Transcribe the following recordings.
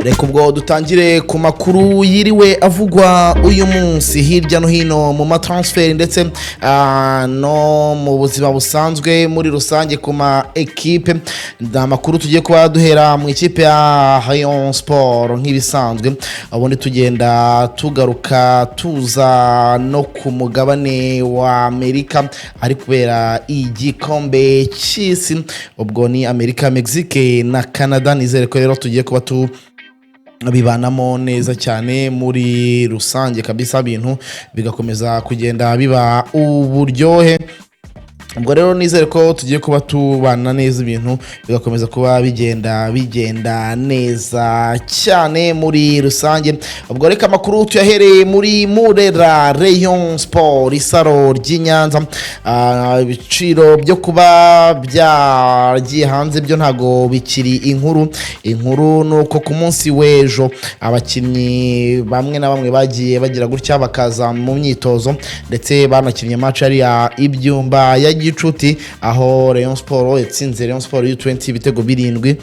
reka ubwo dutangire ku makuru yiriwe avugwa uyu munsi hirya no hino mu matransfer ndetse no mu buzima busanzwe muri rusange ku ma equipe. Amakuru tugiye kuba duhera mu ikipe ya Rayon Sport nk'ibisanzwe, ubundi tugenda tugaruka tuza no ku mugabane wa Amerika ari kubera igikombe cy'isi, ubwo ni Amerika, Mexique na Canada. Nizere ko rero tugiye kuba bibanamo neza cyane muri rusange kabisa, ibintu bigakomeza kugenda biba uburyohe. Ubwo rero nizere ko tugiye kuba tubana neza, ibintu bigakomeza kuba bigenda neza cyane muri rusange. Ubwo reka amakuru tuyahereye muri Murera Rayon Sport isaro ry'Inyanza. Ibiciro byo kuba byagiye hanze byo ntago bikiri inkuru nuko ku munsi w'ejo abakinnyi bamwe na bamwe bagiye bagira gutya bakaza mu myitozo ndetse banakinnye match ari ya ibyumba ya Gishuti, aho Rayon Sport yatsinze Rayon Sport U-20 ibitego 7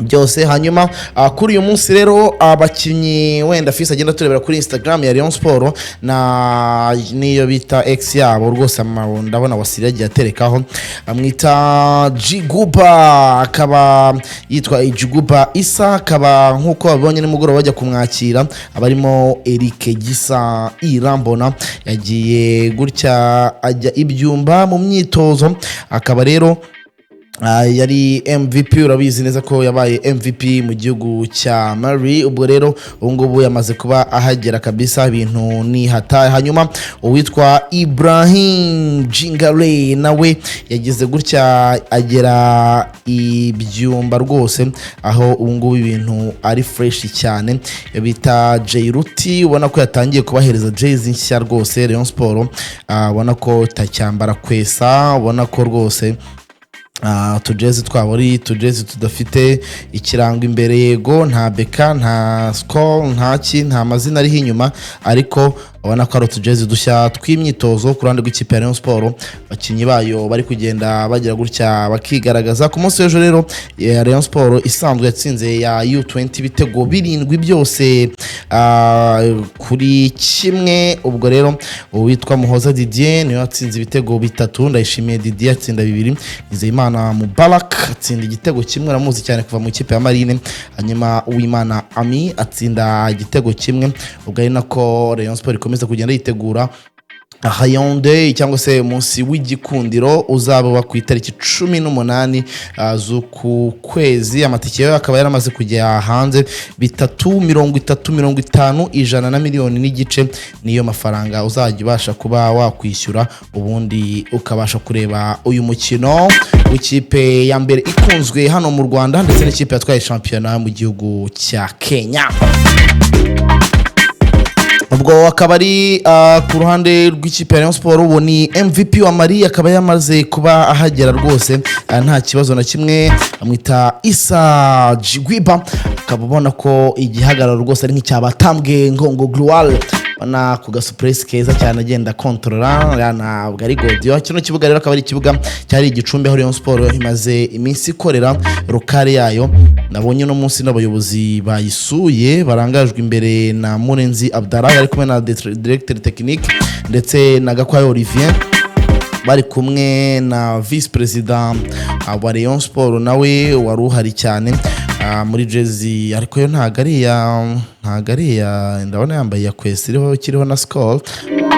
byose. Hanyuma kuri uyu munsi rero abakinnyi wenda fisi agenda turebera kuri Instagram ya Rayon Sport na niyo bita X yabo rwose, ndabona wasiri yagiye aterekaho, amwita Djiguiba, akaba yitwa Djiguiba Isa, akaba nkuko babonye nimugoroba bajya kumwakira abarimo Eric Gisa Irambona yagiye gutya ajya ibyumba mu myitozo, akaba rero yari MVP. Urabizi neza ko yabaye MVP mu gihugu cya Mali. Ubwo rero ubungubu yamaze kuba ahagera kabisa, ibintu ni hataye. Hanyuma uwitwa Ibrahim Jingale nawe yagize gutya agera ibyumba rwose, aho ubungubu ibintu ari fresh cyane. Bita Gishuti, ubona ko yatangiye kubahereza jezi nshya rwose Rayon Sport, ubona ko tacyambara kwesa, ubona ko rwose tujezi twabori tujezi tudafite ikirango imbere, yego nta beka nta score nta mazina ari inyuma, ariko ubona ko ari tujezi dushya tw'imyitozo ku ruhande rw'ikipe ya Rayon Sport. Abakinnyi bayo bari kugenda bagira gutya bakigaragaza. Ku munsi w'ejo rero Rayon Sport isanzwe yatsinze ya U-20 ibitego 7 byose kuri kimwe. Ubwo rero uwitwa Muhoza Didier niwe yatsinze ibitego 3, Ndayishimiye Didier atsinda 2, Nizeyimana Mubarak atsinda igitego kimwe, aramuzi cyane kuva mu ikipe ya Marine. Hanyuma Uwimana Ami atsinda igitego kimwe. Ubwo ari nako Rayon Sport ikomeza kugenda yitegura Yahageze cyangwa se umunsi w'igikundiro uzaba ku itariki 18 z'uku kwezi. Amatike yayo akaba yaramaze kujya hanze, 330 100 na miliyoni n'igice niyo mafaranga uzajya ubasha kuba wakwishyura, ubundi ukabasha kureba uyu mukino w'ikipe ya mbere ikunzwe hano mu Rwanda ndetse n'ikipe yatwaye shampiyona mu gihugu cya Kenya. Ubwo akaba ari ku ruhande rw'ikipe ya Rayon Sport, ubu ni MVP wa Mali, akaba yamaze kuba ahagera rwose nta kibazo na kimwe. Amwita Isa Djiguiba, akaba ubona ko igihagararo rwose ari nk'icyabatambwe ngo Gloire, bana ku gasurprise keza cyane agenda controller yana bwari godio. Kino kibuga rero akaba ari ikibuga cyari igicumbi aho Rayon Sport imaze iminsi ikorera rokare yayo. Nabonye no munsi n'abayobozi bayisuye barangajwe imbere na Murenzi Abdallah, ari kumwe na directeur technique ndetse na Gakwayo Olivier, bari kumwe na vice president wa Rayon Sport nawe wari uhari cyane muri jezi, ariko yo ntagariya ndabona yambaye ya kwesi kiriho na score,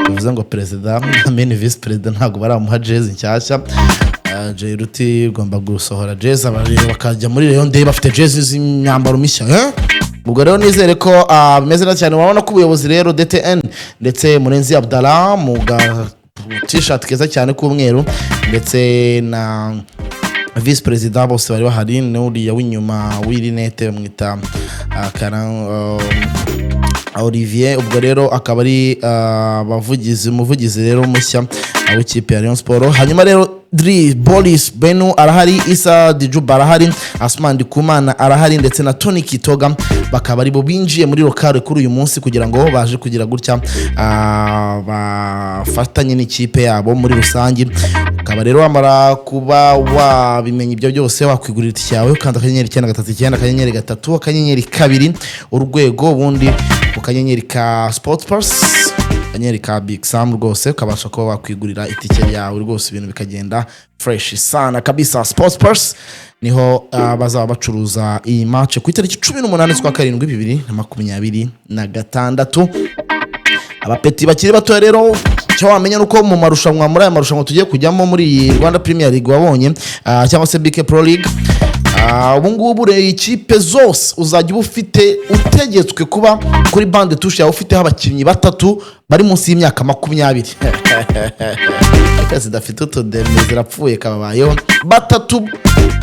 bivuze ngo president na vice president ntago baramuha jezi nshyashya. Gishuti ugomba gusohora jezi, abareba bakajya muri Rayon Day bafite jezi z'imyambaro mishya. Ubwo rero nizere ko bimeze neza cyane. Wabona ko ubuyobozi rero DTN ndetse Murenzi Abdallah mu t-shirt keza cyane k'umweru ndetse na vice president bose bari bahari, n'uriya w'inyuma w'irinete bamwita Olivier. Ubwo rero akaba ari umuvugizi rero mushya w'ikipe ya Rayon Sport. Hanyuma rero Boldri Boris Benu arahari, Isa Djiguiba arahari, Asman Ndikumana arahari ndetse na Tony Kitoga, bakaba ari bo binjiye muri lokale kuri uyu munsi kugira ngo baje kugira gutya bafatanye n'ikipe yabo muri rusange. Ukaba rero wamara kuba wabimenya ibyo byose wakwigurira itike yawe ukanda akanyenyeri 939 akanyenyeri 3 akanyenyeri 2 urwego, ubundi ukanyenyeri ka Sport Pass akanyenyeri ka Big Sam rwose ukabasha kuba wakwigurira itike yawe rwose, ibintu bikagenda fresh sana kabisa. Sport Pass niho bazaba bacuruza iyi match ku itariki 18 z'ukwa karindwi 2026. Abapeti bakiri bato rero cyo wamenya nuko mu marushanwa muri aya marushanwa tugiye kujyamo muri Rwanda Premier League wabonye cyangwa se BK Pro League, ubu ngubu re ikipe zose uzajya ufite utegetswe kuba kuri bande touche yawe ufite abakinnyi batatu bari munsi y'imyaka 20. Akazi dafite utodeme zirapfuye kababayeho, batatu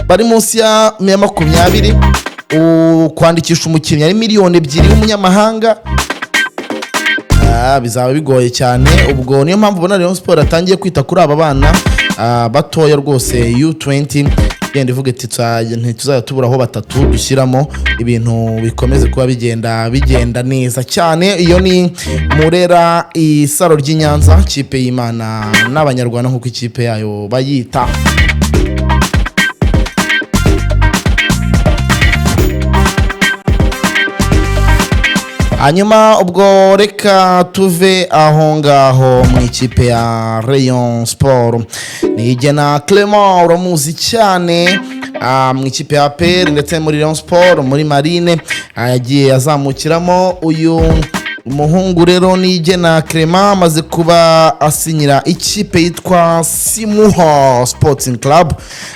bari munsi ya 20. Kwandikisha umukinnyi ari miliyoni 2 y'umunyamahanga bizaba bigoye cyane. Ubwo niyo mpamvu ubona Rayon Sport atangiye kwita kuri aba bana batoya rwose U-20, genda ivuga iti ntituzajya tuburaho batatu dushyiramo ibintu bikomeze kuba bigenda neza cyane. Iyo ni Murera isaro ry'Inyanza, kipe y'Imana n'Abanyarwanda nk'uko ikipe yayo bayita. Hanyuma ubwo reka tuve aho ngaho mu ikipe ya Rayon Sport. Nigena Clement uramuzi cyane mu ikipe ya APR ndetse muri Rayon Sport muri Marine yagiye azamukiramo. Uyu umuhungu rero Nigena Clement amaze kuba asinyira ikipe yitwa Simuha Sporting Club,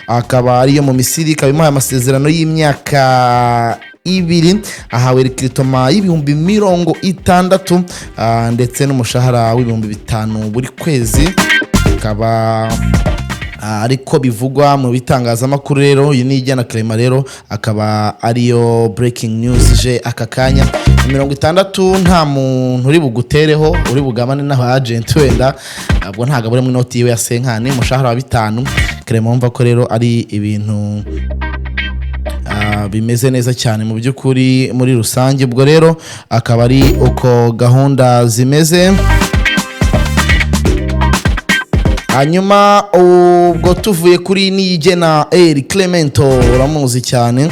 akaba ariyo mu Misiri, kabimuha amasezerano y'imyaka 2, ahawe recruitment y'ibihumbi 60 ndetse n'umushahara w'ibihumbi 5 buri kwezi. Akaba ariko bivugwa mu bitangazamakuru rero. Uyu Nigena Clement rero akaba ariyo breaking news je akakanya 60 nta muntu uri bugutereho uri bugamane n'aba agent wenda, abwo ntaga buri mu noti yiwe ya senkani umushahara wa 5. Clement umva ko rero ari ibintu bimeze neza cyane mu by'ukuri muri rusange. Ubwo rero akaba ari uko gahunda zimeze. Hanyuma ubwo tuvuye kuri Nigena Clemento uramuzi cyane,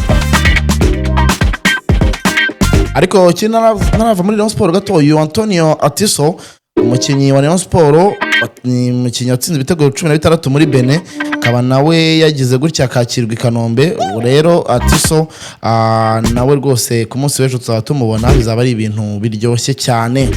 ariko kinarava muri Rayon Sport gato. Uyu Antonio Atiso umukinnyi wa Rayon Sport, umukinnyi watsinze ibitego 16 muri Benin, akaba nawe yagize gutya akakirwa i Kanombe. Rero Atiso nawe rwose ku munsi w'ejo tuzaba tumubona, bizaba ari ibintu biryoshye cyane.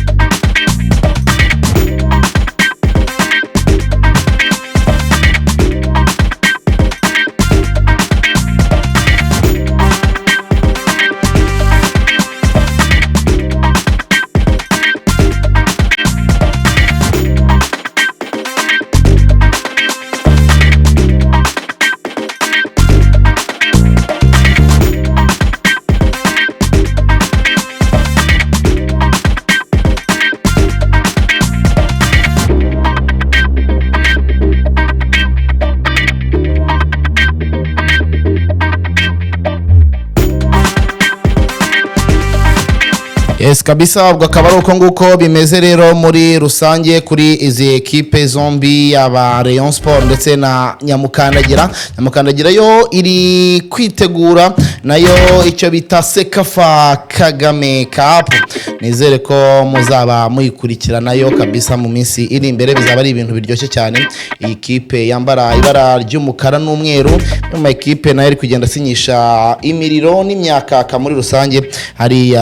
Yes kabisa, ubwo akaba ari uko nguko bimeze rero muri rusange kuri izi ekipe zombi aba Rayon Sport ndetse na Nyamukandagira. Nyamukandagira yo iri kwitegura nayo icyo bita Sekafa Kagame Cup. Nizere ko muzaba muyikurikirana yo kabisa mu minsi iri imbere, bizaba ari ibintu biryoshye cyane. Iyi kipe yambara ibara ry'umukara n'umweru, mu ekipe nayo iri kugenda sinyisha imiriro n'imyaka muri rusange hari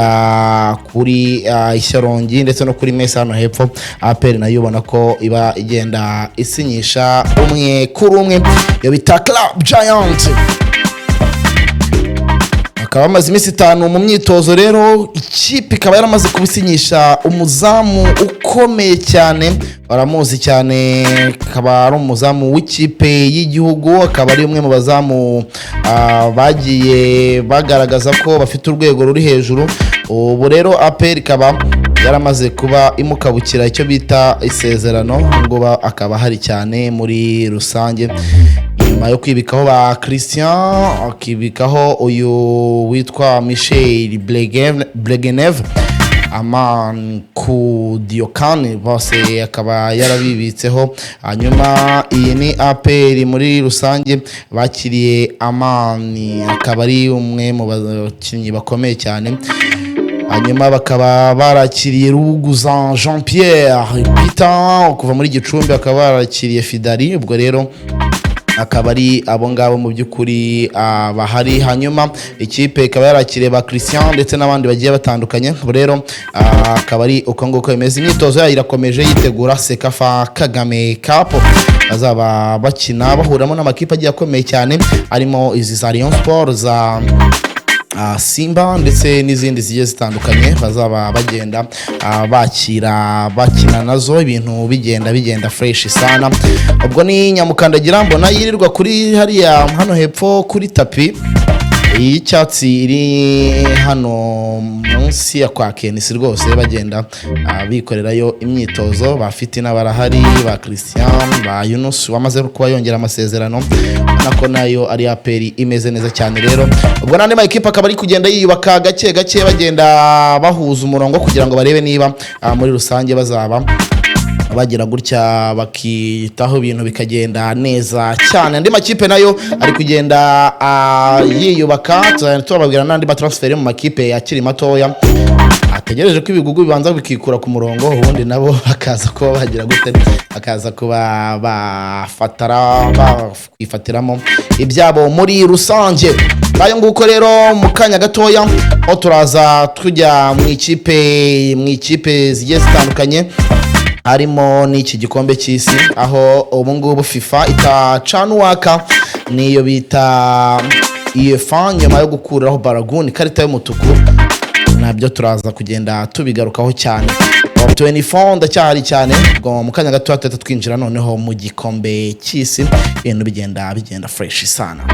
kuri Ishyarongi ndetse no kuri Mesa hano hepfo. APR nayo ubona ko iba igenda isinyisha umwe kuri umwe, yo bita Club Giant. Akaba amaze iminsi 5 mu myitozo rero, ikipe ikaba yaramaze kubisinyisha umuzamu ukomeye cyane, baramuzi cyane, akaba ari umuzamu w'ikipe y'igihugu, akaba ari umwe mu bazamu bagiye bagaragaza ko bafite urwego ruri hejuru. Ubu rero APR ikaba yaramaze kuba imukabukira icyo bita isezerano ngo akaba hari cyane muri rusange nyuma yo kwibikaho ba Christian akibikaho uyu witwa Michel Blegeneve Aman ku Diokane bose akaba yarabibitseho hanyuma iyi ni APR muri rusange bakiriye Amani akaba ari umwe mu bakinnyi bakomeye cyane hanyuma bakaba barakiriye Ruguza Jean Pierre Peter kuva muri Gicumbi akaba barakiriye Fidari ubwo rero akaba ari abo ngabo mu by'ukuri bahari hanyuma ikipe ikaba yarakiriye ba Christian ndetse n'abandi bagiye batandukanye rero akaba ari uko nguko imeze imyitozo yayo irakomeje yitegura Sekafa Kagame Cup bazaba bakina bahuramo n'amakipe agiye akomeye cyane arimo izi za Rayon Sport za Simba ndetse n'izindi zigiye zitandukanye bazaba bagenda bakina nazo ibintu bigenda fresh sana ubwo ni nyamukandagira mbona yirirwa kuri hariya hano hepfo kuri tapi y'icyatsi iri hano munsi ya kwa Kenisi rwose bagenda bikorerayo imyitozo bafite n'abarahari ba Christian ba Yunus wamaze kuba yongera amasezerano nako nayo ari APR imeze neza cyane rero ubwo nandi ma equipe akaba ari kugenda yiyubaka gake bagenda bahuza umurongo kugira ngo barebe niba muri rusange bazaba bagira gutya bakitaho ibintu bikagenda neza cyane andi makipe nayo ari kugenda yiyubaka tubabwira n'andi transfer mu makipe yakiri matoya ategereje ko ibigugu bibanza bikikura ku murongo ubundi nabo bakaza kuba bagira gute akaza kuba bafatiramo ibyabo muri rusange bayo nguko rero mu kanya gatoya aho turaza tujya mu ikipe zigiye zitandukanye harimo n'iki gikombe cy'isi aho ubu ngubu FIFA itacanuwaka niyo bita UEFA nyuma yo gukuraho Baragun ikarita y'umutuku nabyo turaza kugenda tubigarukaho cyane 24 ndacyahari cyane ngo mu kanya gato atata twinjira noneho mu gikombe cy'isi ibintu bigenda fresh sana.